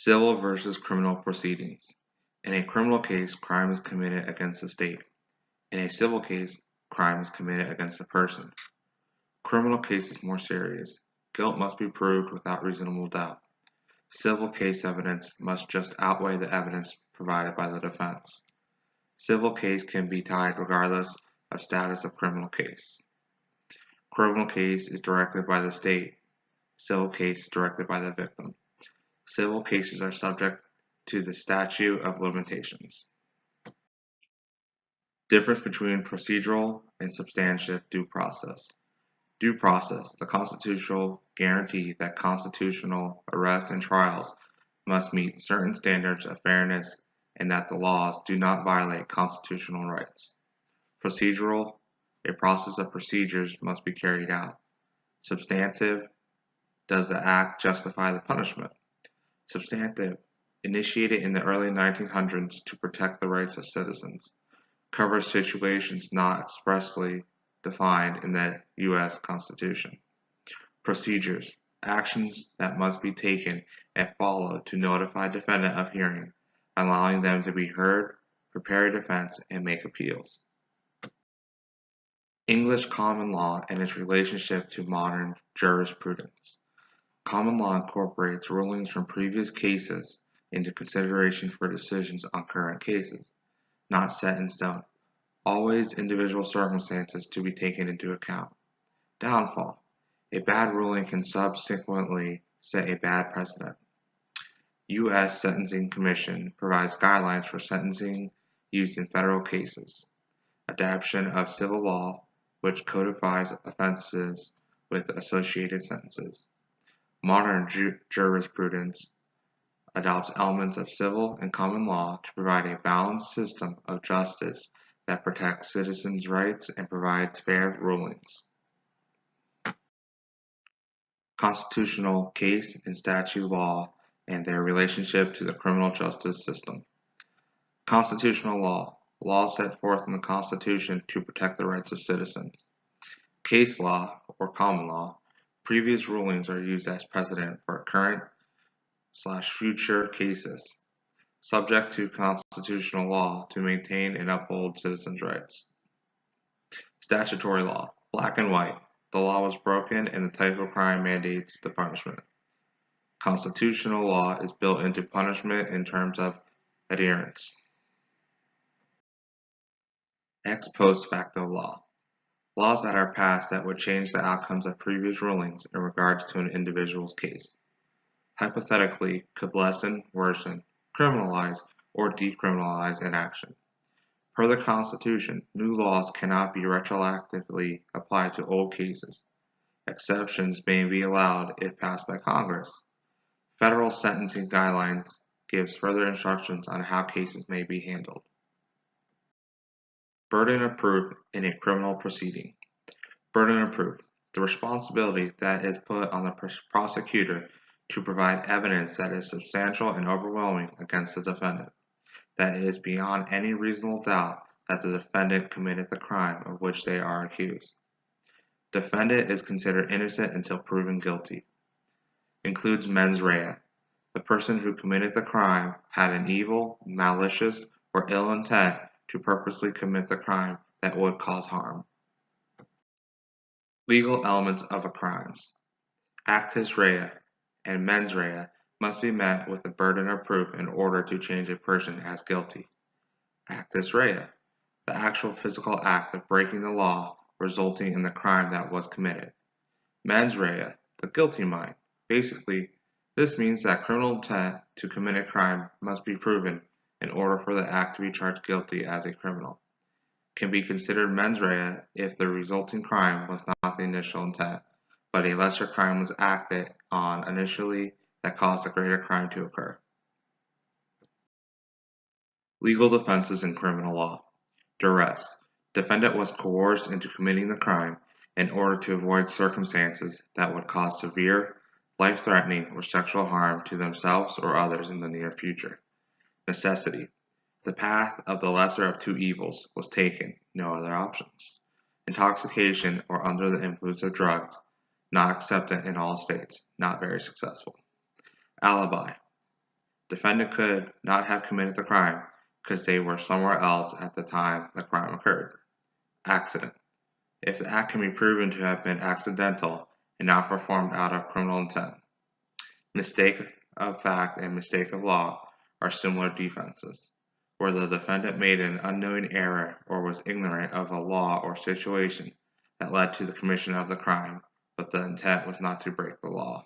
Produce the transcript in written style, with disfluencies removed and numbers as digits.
Civil versus criminal proceedings. In a criminal case, crime is committed against the state. In a civil case, crime is committed against a person. Criminal case is more serious. Guilt must be proved without reasonable doubt. Civil case evidence must just outweigh the evidence provided by the defense. Civil case can be tied regardless of status of criminal case. Criminal case is directed by the state. Civil case is directed by the victim. Civil cases are subject to the statute of limitations. Difference between procedural and substantive due process. Due process, the constitutional guarantee that constitutional arrests and trials must meet certain standards of fairness and that the laws do not violate constitutional rights. Procedural, a process of procedures must be carried out. Substantive, does the act justify the punishment? Substantive, initiated in the early 1900s to protect the rights of citizens, covers situations not expressly defined in the U.S. Constitution. Procedures, actions that must be taken and followed to notify defendant of hearing, allowing them to be heard, prepare a defense, and make appeals. English common law and its relationship to modern jurisprudence. Common law incorporates rulings from previous cases into consideration for decisions on current cases, not set in stone. Always individual circumstances to be taken into account. Downfall. A bad ruling can subsequently set a bad precedent. U.S. Sentencing Commission provides guidelines for sentencing used in federal cases. Adaptation of civil law, which codifies offenses with associated sentences. Modern jurisprudence adopts elements of civil and common law to provide a balanced system of justice that protects citizens' rights and provides fair rulings. Constitutional case and statute law and their relationship to the criminal justice system. Constitutional law, laws set forth in the Constitution to protect the rights of citizens. Case law, or common law, previous rulings are used as precedent for current/future cases, subject to constitutional law to maintain and uphold citizens' rights. Statutory law, black and white, the law was broken and the type of crime mandates the punishment. Constitutional law is built into punishment in terms of adherence. Ex post facto law, laws that are passed that would change the outcomes of previous rulings in regards to an individual's case. Hypothetically, could lessen, worsen, criminalize, or decriminalize an action. Per the Constitution, new laws cannot be retroactively applied to old cases. Exceptions may be allowed if passed by Congress. Federal sentencing guidelines gives further instructions on how cases may be handled. Burden of proof in a criminal proceeding. Burden of proof, the responsibility that is put on the prosecutor to provide evidence that is substantial and overwhelming against the defendant, that is beyond any reasonable doubt that the defendant committed the crime of which they are accused. Defendant is considered innocent until proven guilty. Includes mens rea. The person who committed the crime had an evil, malicious, or ill intent to purposely commit the crime that would cause harm. Legal elements of a crimes. Actus rea and mens rea must be met with the burden of proof in order to change a person as guilty. Actus rea, the actual physical act of breaking the law resulting in the crime that was committed. Mens rea, the guilty mind. Basically, this means that criminal intent to commit a crime must be proven in order for the act to be charged guilty as a criminal. Can be considered mens rea if the resulting crime was not the initial intent, but a lesser crime was acted on initially that caused a greater crime to occur. Legal defenses in criminal law. Duress. Defendant was coerced into committing the crime in order to avoid circumstances that would cause severe, life-threatening, or sexual harm to themselves or others in the near future. Necessity. The path of the lesser of two evils was taken, no other options. Intoxication or under the influence of drugs, not accepted in all states, not very successful. Alibi. Defendant could not have committed the crime because they were somewhere else at the time the crime occurred. Accident. If the act can be proven to have been accidental and not performed out of criminal intent. Mistake of fact and mistake of law are similar defenses, where the defendant made an unknowing error or was ignorant of a law or situation that led to the commission of the crime, but the intent was not to break the law.